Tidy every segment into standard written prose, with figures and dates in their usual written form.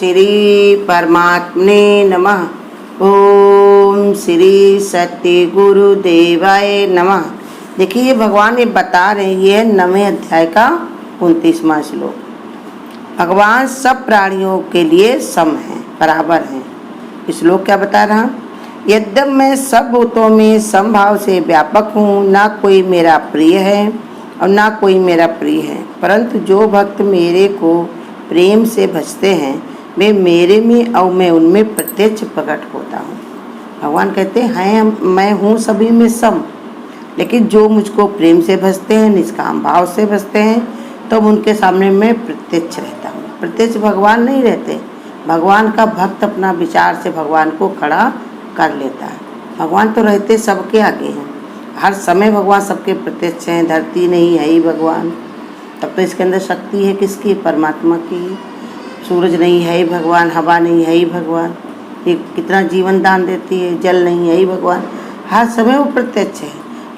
श्री परमात्मने नमः। ओम श्री सत्य गुरुदेवाय नमः। देखिए ये भगवान ये बता रहे हैं, ये 9वें अध्याय का 29वां श्लोक। भगवान सब प्राणियों के लिए सम हैं, बराबर हैं। श्लोक क्या बता रहा? यद्यप मैं सब भूतों में समभाव से व्यापक हूँ, ना कोई मेरा प्रिय है और ना कोई मेरा प्रिय है, परंतु जो भक्त मेरे को प्रेम से भजते हैं वे मेरे में और मैं उनमें प्रत्यक्ष प्रकट होता हूँ। भगवान कहते हैं मैं हूँ सभी में सम, लेकिन जो मुझको प्रेम से भजते हैं, निष्काम भाव से भजते हैं, तो उनके सामने मैं प्रत्यक्ष रहता हूँ। प्रत्यक्ष भगवान नहीं रहते, भगवान का भक्त अपना विचार से भगवान को खड़ा कर लेता है। भगवान तो रहते सबके आगे हैं, हर समय भगवान सबके प्रत्यक्ष हैं। धरती नहीं है ही भगवान, तब तो इसके अंदर शक्ति है किसकी? परमात्मा की। सूरज नहीं है ही भगवान, हवा नहीं है ही भगवान, ये कितना जीवन दान देती है। जल नहीं है ही भगवान, हर समय वो प्रत्यक्ष है,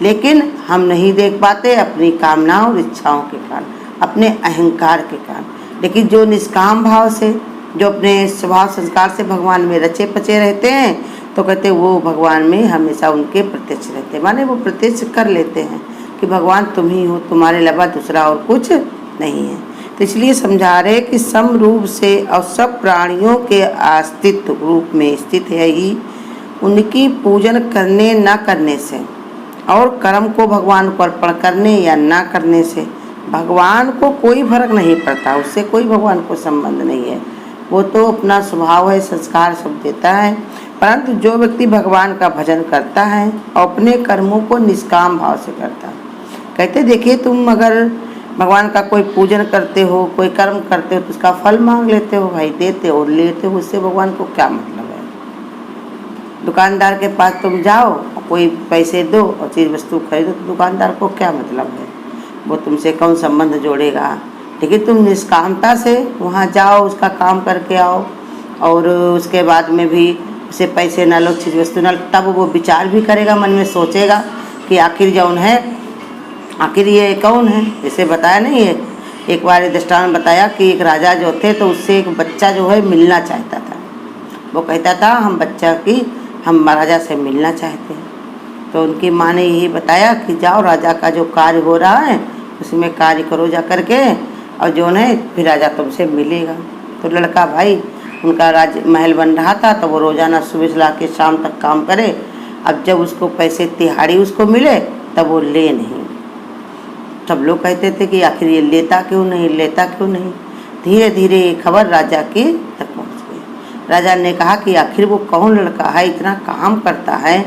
लेकिन हम नहीं देख पाते अपनी कामनाओं और इच्छाओं के कारण, अपने अहंकार के कारण। लेकिन जो निष्काम भाव से, जो अपने स्वभाव संस्कार से भगवान में रचे पचे रहते हैं, तो कहते वो भगवान में हमेशा उनके प्रत्यक्ष रहते हैं। माने वो प्रत्यक्ष कर लेते हैं कि भगवान तुम ही हो, तुम्हारे अलावा दूसरा और कुछ नहीं है। तो इसलिए समझा रहे कि सम रूप से और सब प्राणियों के अस्तित्व रूप में स्थित है ही, उनकी पूजन करने न करने से और कर्म को भगवान को अर्पण करने या ना करने से भगवान को कोई फर्क नहीं पड़ता। उससे कोई भगवान को संबंध नहीं है, वो तो अपना स्वभाव है, संस्कार सब देता है। परंतु जो व्यक्ति भगवान का भजन करता है और अपने कर्मों को निष्काम भाव से करता है, कहते देखिए तुम अगर भगवान का कोई पूजन करते हो, कोई कर्म करते हो, तो उसका फल मांग लेते हो, भाई देते हो लेते हो, उससे भगवान को क्या मतलब है? दुकानदार के पास तुम जाओ, कोई पैसे दो और चीज़ वस्तु खरीदो, तो दुकानदार को क्या मतलब है? वो तुमसे कौन संबंध जोड़ेगा? लेकिन तुम निष्कामता से वहाँ जाओ, उसका काम करके आओ और उसके बाद में भी उसे पैसे ना लो, चीज़ वस्तु ना लो, तब वो विचार भी करेगा, मन में सोचेगा कि आखिर जौन है, आखिर ये कौन है? जैसे बताया नहीं है, एक बार दृष्टांत बताया कि एक राजा जो थे तो उससे एक बच्चा जो है मिलना चाहता था। वो कहता था हम राजा से मिलना चाहते हैं। तो उनकी माँ ने यही बताया कि जाओ राजा का जो कार्य हो रहा है उसमें कार्य करो जा करके, और जो है फिर राजा तुमसे मिलेगा। तो लड़का भाई उनका महल बन रहा था, तो वो रोज़ाना सुबह से लाके शाम तक काम करे। अब जब उसको पैसे तिहाड़ी उसको मिले तब वो ले नहीं। सब लोग कहते थे कि आखिर ये लेता क्यों नहीं, लेता क्यों नहीं। धीरे धीरे ये खबर राजा की तक पहुंच गई। राजा ने कहा कि आखिर वो कौन लड़का है, इतना काम करता है,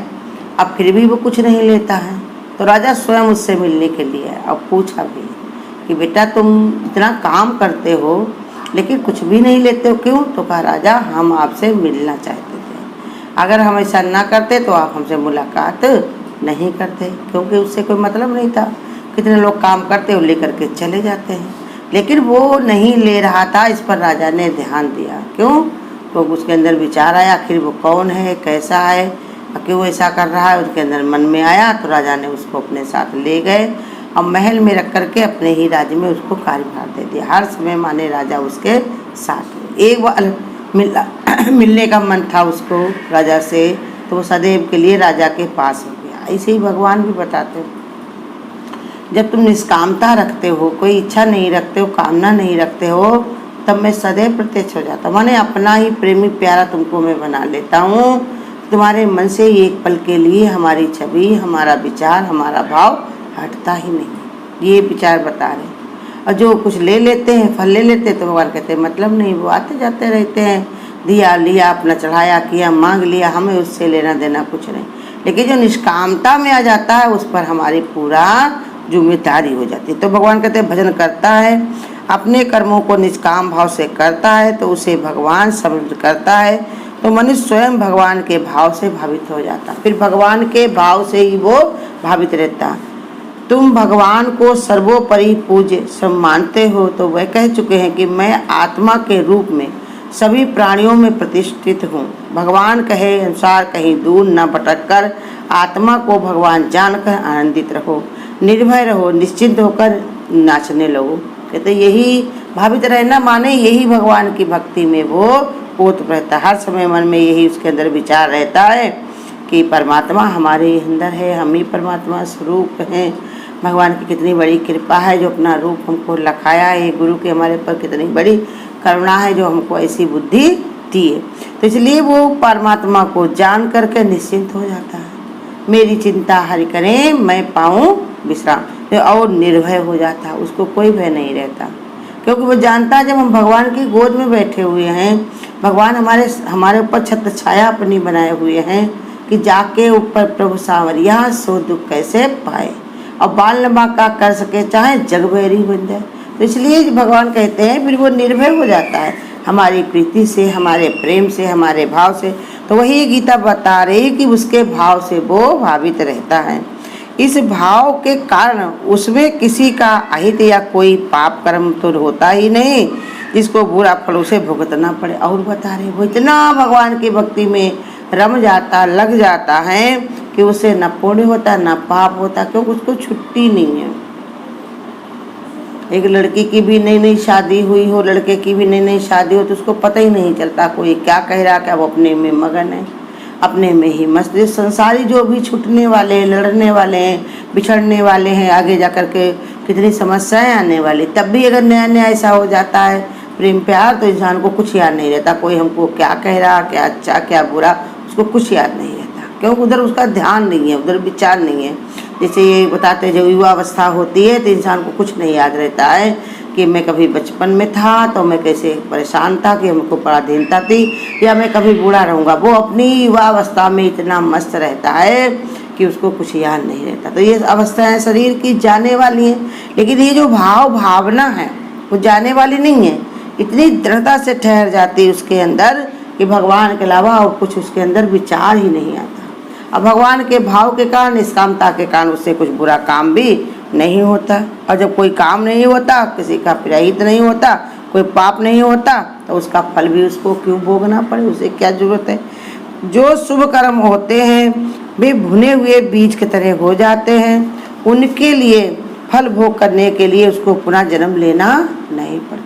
अब फिर भी वो कुछ नहीं लेता है। तो राजा स्वयं उससे मिलने के लिए अब पूछा भी कि बेटा तुम इतना काम करते हो लेकिन कुछ भी नहीं लेते हो, क्यों? तो कहा राजा हम आपसे मिलना चाहते थे, अगर हम ऐसा ना करते तो आप हमसे मुलाकात नहीं करते, क्योंकि उससे कोई मतलब नहीं था। कितने लोग काम करते हो लेकर के चले जाते हैं, लेकिन वो नहीं ले रहा था। इस पर राजा ने ध्यान दिया। क्यों? तो उसके अंदर विचार आया आखिर वो कौन है, कैसा है, क्यों ऐसा कर रहा है, उसके अंदर मन में आया। तो राजा ने उसको अपने साथ ले गए और महल में रख करके अपने ही राज्य में उसको कार्यभार दे दिया। हर समय माने राजा उसके साथ। एक बार मिलने का मन था उसको राजा से, तो वो सदैव के लिए राजा के पास हो गया। ऐसे ही भगवान भी बताते हैं, जब तुम निष्कामता रखते हो, कोई इच्छा नहीं रखते हो, कामना नहीं रखते हो, तब मैं सदैव प्रत्यक्ष हो जाता हूँ। माने अपना ही प्रेमी प्यारा तुमको मैं बना लेता हूँ। तुम्हारे मन से एक पल के लिए हमारी छवि, हमारा विचार, हमारा भाव हटता ही नहीं। ये विचार बता रहे। और जो कुछ ले लेते हैं, फल ले लेते हैं, तो भगवान कहते हैं मतलब नहीं, वो आते जाते रहते हैं, दिया लिया, अपना चढ़ाया किया, मांग लिया, हमें उससे लेना देना कुछ नहीं। लेकिन जो निष्कामता में आ जाता है उस पर हमारी पूरा जिम्मेदारी हो जाती है। तो भगवान कहते हैं भजन करता है, अपने कर्मों को निष्काम भाव से करता है, तो उसे भगवान समर्पित करता है, तो मनुष्य स्वयं भगवान के भाव से भावित हो जाता है। फिर भगवान के भाव से ही वो भावित रहता है। तुम भगवान को सर्वोपरि पूज्य सब मानते हो, तो वह कह चुके हैं कि मैं आत्मा के रूप में सभी प्राणियों में प्रतिष्ठित हूँ। भगवान कहे अनुसार कहीं दूर न भटक कर आत्मा को भगवान जानकर आनंदित रहो, निर्भय रहो, निश्चिंत होकर नाचने लगो। कहते यही भावित रहना माने यही भगवान की भक्ति में वो ओत रहता है। हर समय मन में यही उसके अंदर विचार रहता है कि परमात्मा हमारे अंदर है, हम ही परमात्मा स्वरूप हैं। भगवान की कितनी बड़ी कृपा है जो अपना रूप हमको लखाया है, गुरु के हमारे पर कितनी बड़ी करुणा है जो हमको ऐसी बुद्धि दी है। तो इसलिए वो परमात्मा को जान करके निश्चिंत हो जाता है, मेरी चिंता हरि करें मैं पाऊँ विश्राम, और निर्भय हो जाता है, उसको कोई भय नहीं रहता, क्योंकि वो जानता है जब हम भगवान की गोद में बैठे हुए हैं, भगवान हमारे ऊपर छत्र छाया अपनी बनाए हुए हैं कि जाके ऊपर प्रभु सांवरिया सो दुख कैसे पाए, और बाल लंबा का कर सके चाहे जग बैरी बन जाए। तो इसलिए भगवान कहते हैं फिर वो निर्भय हो जाता है हमारी प्रीति से, हमारे प्रेम से, हमारे भाव से। तो वही गीता बता रही कि उसके भाव से वो भावित रहता है। इस भाव के कारण उसमें किसी का अहित या कोई पाप कर्म तो होता ही नहीं जिसको बुरा फल उसे भुगतना पड़े। और बता रहे वो इतना भगवान की भक्ति में रम जाता, लग जाता है कि उसे न पुण्य होता न पाप होता, क्योंकि उसको छुट्टी नहीं है। एक लड़की की भी नई नई शादी हुई हो, लड़के की भी नई नई शादी हो, तो उसको पता ही नहीं चलता कोई क्या कह रहा, क्या वो अपने में मगन है, अपने में ही मस्त। संसारी जो भी छूटने वाले हैं, लड़ने वाले हैं, बिछड़ने वाले हैं, आगे जा कर के कितनी समस्याएं आने वाली, तब भी अगर नया नया ऐसा हो जाता है प्रेम प्यार तो इंसान को कुछ याद नहीं रहता, कोई हमको क्या कह रहा, क्या अच्छा क्या बुरा, उसको कुछ याद नहीं रहता, क्योंकि उधर उसका ध्यान नहीं है, उधर विचार नहीं है। जैसे ये बताते जब युवा अवस्था होती है तो इंसान को कुछ नहीं याद रहता है कि मैं कभी बचपन में था तो मैं कैसे परेशान था कि हमको पराधीनता थी, या मैं कभी बूढ़ा रहूँगा। वो अपनी युवा अवस्था में इतना मस्त रहता है कि उसको कुछ याद नहीं रहता। तो ये अवस्थाएं शरीर की जाने वाली हैं, लेकिन ये जो भावना है वो जाने वाली नहीं है, इतनी दृढ़ता से ठहर जाती है उसके अंदर कि भगवान के अलावा और कुछ उसके अंदर विचार ही नहीं आता। अब भगवान के भाव के कारण, निष्कामता के कारण उससे कुछ बुरा काम भी नहीं होता, और जब कोई काम नहीं होता, किसी का प्रहित नहीं होता, कोई पाप नहीं होता, तो उसका फल भी उसको क्यों भोगना पड़े, उसे क्या जरूरत है। जो शुभ कर्म होते हैं वे भुने हुए बीज की तरह हो जाते हैं, उनके लिए फल भोग करने के लिए उसको पुनः जन्म लेना नहीं पड़ता।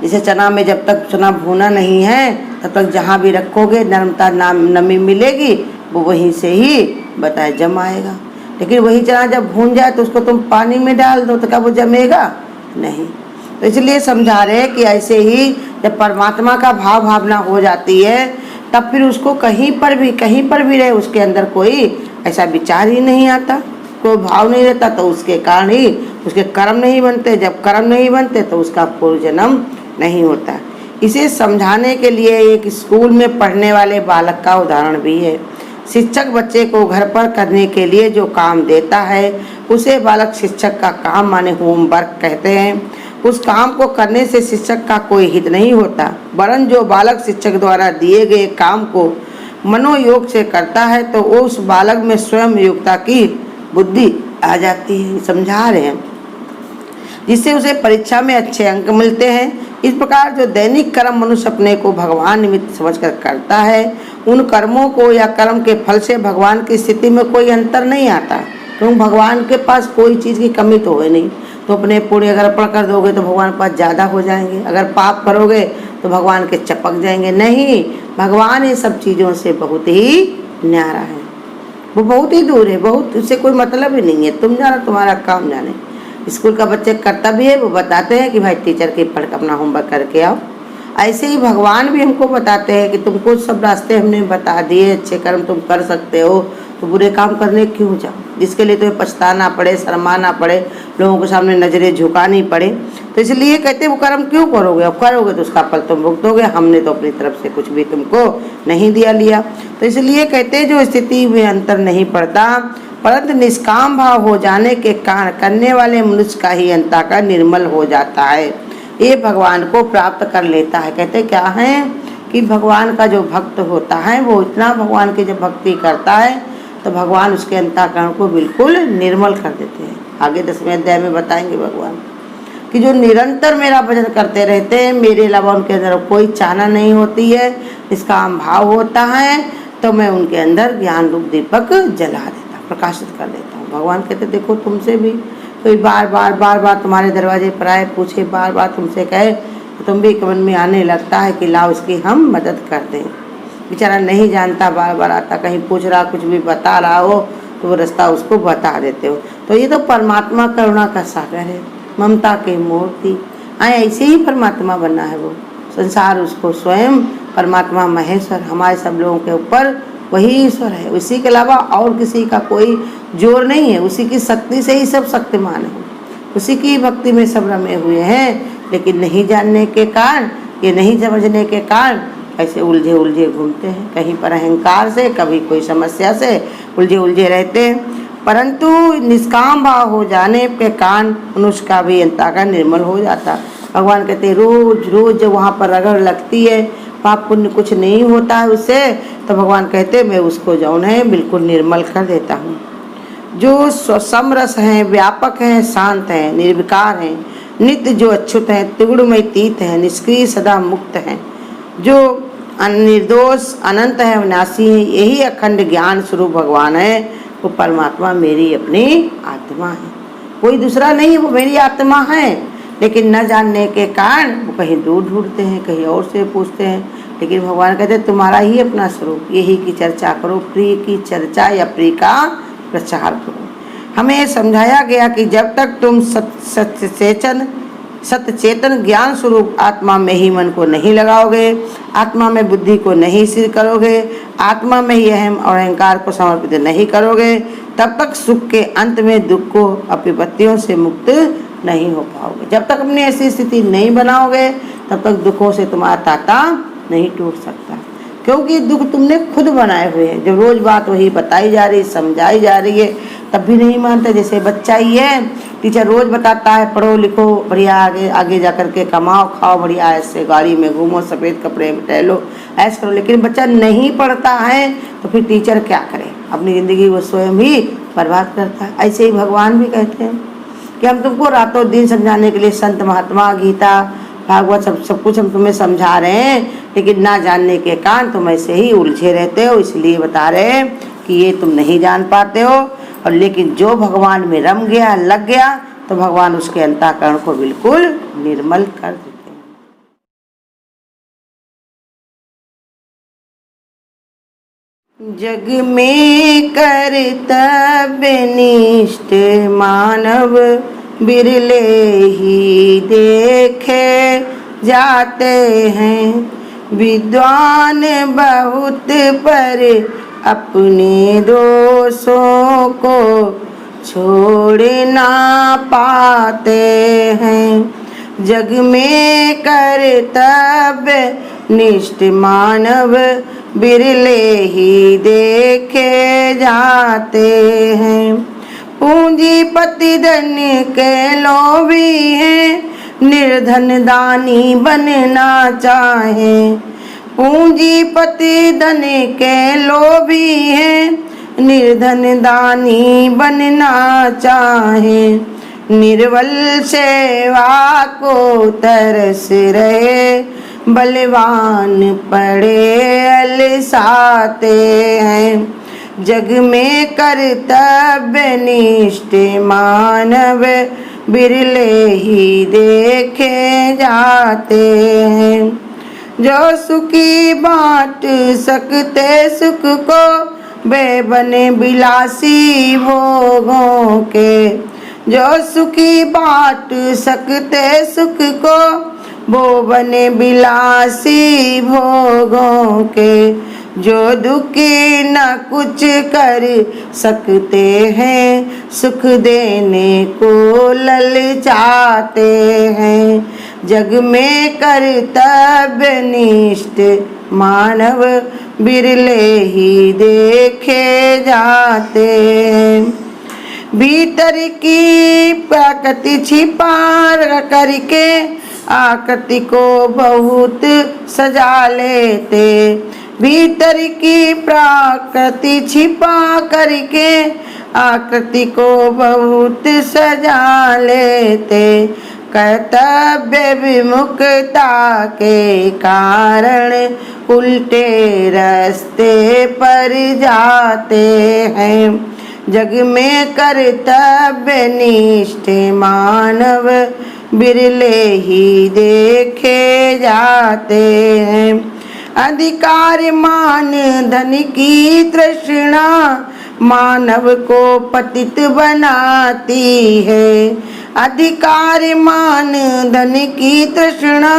जैसे चना में जब तक चना भुना नहीं है तब तक जहाँ भी रखोगे नमी मिलेगी, वो वहीं से ही बताए जम आएगा। लेकिन वही चना जब भून जाए तो उसको तुम पानी में डाल दो तो क्या वो जमेगा नहीं। तो इसलिए समझा रहे कि ऐसे ही जब परमात्मा का भावना हो जाती है तब फिर उसको कहीं पर भी रहे उसके अंदर कोई ऐसा विचार ही नहीं आता, कोई भाव नहीं रहता, तो उसके कारण ही उसके कर्म नहीं बनते। जब कर्म नहीं बनते तो उसका पूर्व जन्म नहीं होता। इसे समझाने के लिए एक स्कूल में पढ़ने वाले बालक का उदाहरण भी है। शिक्षक बच्चे को घर पर करने के लिए जो काम देता है उसे बालक शिक्षक का काम माने होमवर्क कहते हैं। उस काम को करने से शिक्षक का कोई हित नहीं होता, वरन जो बालक शिक्षक द्वारा दिए गए काम को मनोयोग से करता है तो उस बालक में स्वयं योग्यता की बुद्धि आ जाती है। समझा रहे हैं, जिससे उसे परीक्षा में अच्छे अंक मिलते हैं। इस प्रकार जो दैनिक कर्म मनुष्य अपने को भगवान निमित्त समझकर करता है, उन कर्मों को या कर्म के फल से भगवान की स्थिति में कोई अंतर नहीं आता, क्योंकि भगवान के पास कोई चीज़ की कमी तो है नहीं। तो अपने पुण्य अगर अर्पण कर दोगे तो भगवान के पास ज़्यादा हो जाएंगे, अगर पाप करोगे तो भगवान के चपक जाएंगे। नहीं, भगवान ये सब चीज़ों से बहुत ही न्यारा है, वो बहुत ही दूर है, बहुत उससे कोई मतलब ही नहीं है। तुम जानो, तुम्हारा काम जाने। स्कूल का बच्चे करता भी है, वो बताते हैं कि भाई टीचर के पढ़ अपना होमवर्क करके आओ। ऐसे ही भगवान भी हमको बताते हैं कि तुमको सब रास्ते हमने बता दिए, अच्छे कर्म तुम कर सकते हो, तो बुरे काम करने क्यों जाओ, जिसके लिए तुम्हें पछताना पड़े, शर्माना पड़े, लोगों के सामने नजरें झुकानी पड़े। तो इसलिए कहते वो कर्म क्यों करोगे, अब करोगे तो उसका फल तुम भुगतोगे। हमने तो अपनी तरफ से कुछ भी तुमको नहीं लिया। तो इसलिए कहते जो स्थिति में अंतर नहीं पड़ता, परंतु निष्काम भाव हो जाने के कारण करने वाले मनुष्य का ही अंतःकरण निर्मल हो जाता है, ये भगवान को प्राप्त कर लेता है। कहते क्या है कि भगवान का जो भक्त होता है वो इतना भगवान की जब भक्ति करता है तो भगवान उसके अंतःकरण को बिल्कुल निर्मल कर देते हैं। आगे 10वें अध्याय में बताएंगे भगवान कि जो निरंतर मेरा भजन करते रहते हैं, मेरे अलावा उनके अंदर कोई चाहना नहीं होती है, इसका भाव होता है, तो मैं उनके अंदर ज्ञान रूप दीपक जला देता, प्रकाशित कर देता हूँ। भगवान कहते देखो तुमसे भी कोई बार बार तुम्हारे दरवाजे पर आए, पूछे, बार बार तुमसे कहे, तो तुम भी मन में आने लगता है कि लाओ उसकी हम मदद कर दें। बेचारा नहीं जानता, बार बार आता, कहीं पूछ रहा, कुछ भी बता रहा हो तो वो रास्ता उसको बता देते हो। तो ये तो परमात्मा करुणा का सागर है, ममता की मूर्ति। ऐसे ही परमात्मा बना है वो। संसार उसको स्वयं परमात्मा महेश्वर हमारे सब लोगों के ऊपर वही ईश्वर है, उसी के अलावा और किसी का कोई जोर नहीं है। उसी की शक्ति से ही सब शक्तिमान है, उसी की भक्ति में सब रमे हुए हैं। लेकिन नहीं जानने के कारण, ये नहीं समझने के कारण ऐसे उलझे घूमते हैं, कहीं पर अहंकार से, कभी कोई समस्या से उलझे रहते हैं। परंतु निष्काम भाव हो जाने के कारण मनुष्य का भी अंतःकरण निर्मल हो जाता। भगवान कहते हैं रोज जब वहाँ पर रगड़ लगती है, पाप पुण्य कुछ नहीं होता है उससे, तो भगवान कहते मैं उसको जौन है बिल्कुल निर्मल कर देता हूँ। जो समरस हैं, व्यापक हैं, शांत हैं, निर्विकार हैं, नित्य जो अच्युत हैं, त्रिगुणमय तीत हैं, निष्क्रिय सदा मुक्त हैं, जो निर्दोष अनंत है, अविनाशी है, यही अखंड ज्ञान स्वरूप भगवान है। वो परमात्मा मेरी अपनी आत्मा है, कोई दूसरा नहीं, वो मेरी आत्मा है। लेकिन न जानने के कारण वो कहीं दूर ढूंढते हैं, कहीं और से पूछते हैं। लेकिन भगवान कहते हैं तुम्हारा ही अपना स्वरूप, यही की चर्चा करो, प्रिय की चर्चा या प्रिय का प्रचार करो। हमें समझाया गया कि जब तक तुम सत्यचेतन ज्ञान स्वरूप आत्मा में ही मन को नहीं लगाओगे, आत्मा में बुद्धि को नहीं स्थिर करोगे, आत्मा में ही अहम और अहंकार को समर्पित नहीं करोगे, तब तक सुख के अंत में दुख को विपत्तियों से मुक्त नहीं हो पाओगे। जब तक अपनी ऐसी स्थिति नहीं बनाओगे तब तक दुखों से तुम्हारा ताता नहीं टूट सकता, क्योंकि दुख तुमने खुद बनाए हुए हैं। जब रोज बात वही बताई जा रही, समझाई जा रही है, तब भी नहीं मानते। जैसे बच्चा ही है, टीचर रोज बताता है पढ़ो लिखो बढ़िया, आगे जा करके कमाओ खाओ बढ़िया, ऐसे गाड़ी में घूमो, सफ़ेद कपड़े में टहलो, ऐसा करो। लेकिन बच्चा नहीं पढ़ता है तो फिर टीचर क्या करे, अपनी ज़िंदगी वो स्वयं ही बर्बाद करता है। ऐसे ही भगवान भी कहते हैं कि हम तुमको रातों दिन समझाने के लिए संत महात्मा गीता भागवत सब कुछ हम तुम्हें समझा रहे हैं, लेकिन ना जानने के कारण तुम ऐसे ही उलझे रहते हो। इसलिए बता रहे हैं कि ये तुम नहीं जान पाते हो। और लेकिन जो भगवान में रम गया, लग गया, तो भगवान उसके अंतःकरण को बिल्कुल निर्मल कर देते हैं। जग में कर्तव्य निष्ठ मानव बिरले ही देखे जाते हैं, विद्वान बहुत पर अपने दोषों को छोड़ ना पाते हैं। जग में कर्तव्य निष्ठ मानव बिरले ही देखे जाते हैं, पूंजीपति धन के लोभी हैं, निर्धन दानी बनना चाहे। पूंजीपति धन के लोभी हैं, निर्धन दानी बनना चाहे। निर्बल सेवा को तरस रहे, बलवान पड़े अलसाते हैं। जग में कर्तव्य निष्ठ मानव बिरले ही देखे जाते हैं। जो सुखी बांट सकते सुख को, वे बने बिलासी भोगों के। जो सुखी बांट सकते सुख को, वो बने बिलासी भोगों के। जो दुखी न कुछ कर सकते हैं, सुख देने को ललचाते हैं। जग में कर्तव्य निष्ठ मानव बिरले ही देखे जाते हैं। भीतर की प्रकृति छिपा करके आकृति को बहुत सजा लेते। भीतर की प्रकृति छिपा करके आकृति को बहुत सजा लेते। कर्तव्य विमुखता के कारण उल्टे रास्ते पर जाते हैं। जग में कर्तव्य निष्ठ मानव बिरले ही देखे जाते हैं। अधिकार मान धन की तृष्णा मानव को पतित बनाती है। अधिकार मान धन की तृष्णा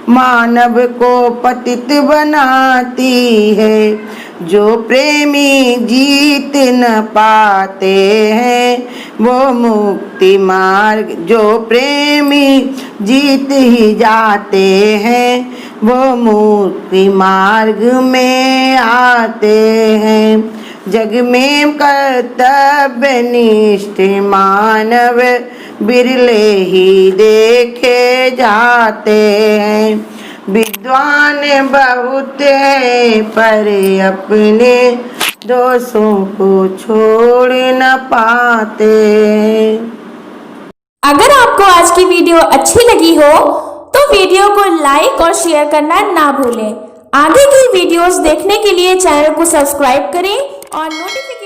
मानव को पतित बनाती है। जो प्रेमी जीत न पाते हैं वो मुक्ति मार्ग, जो प्रेमी जीत ही जाते हैं वो मुक्ति मार्ग में आते हैं। जग में कर्तव्य निष्ठ मानव बिरले ही देखे जाते हैं। विद्वान बहुत है पर अपने दोषों को छोड़ न पाते। अगर आपको आज की वीडियो अच्छी लगी हो तो वीडियो को लाइक और शेयर करना ना भूलें। आगे की वीडियोस देखने के लिए चैनल को सब्सक्राइब करें और नोटिफिकेशन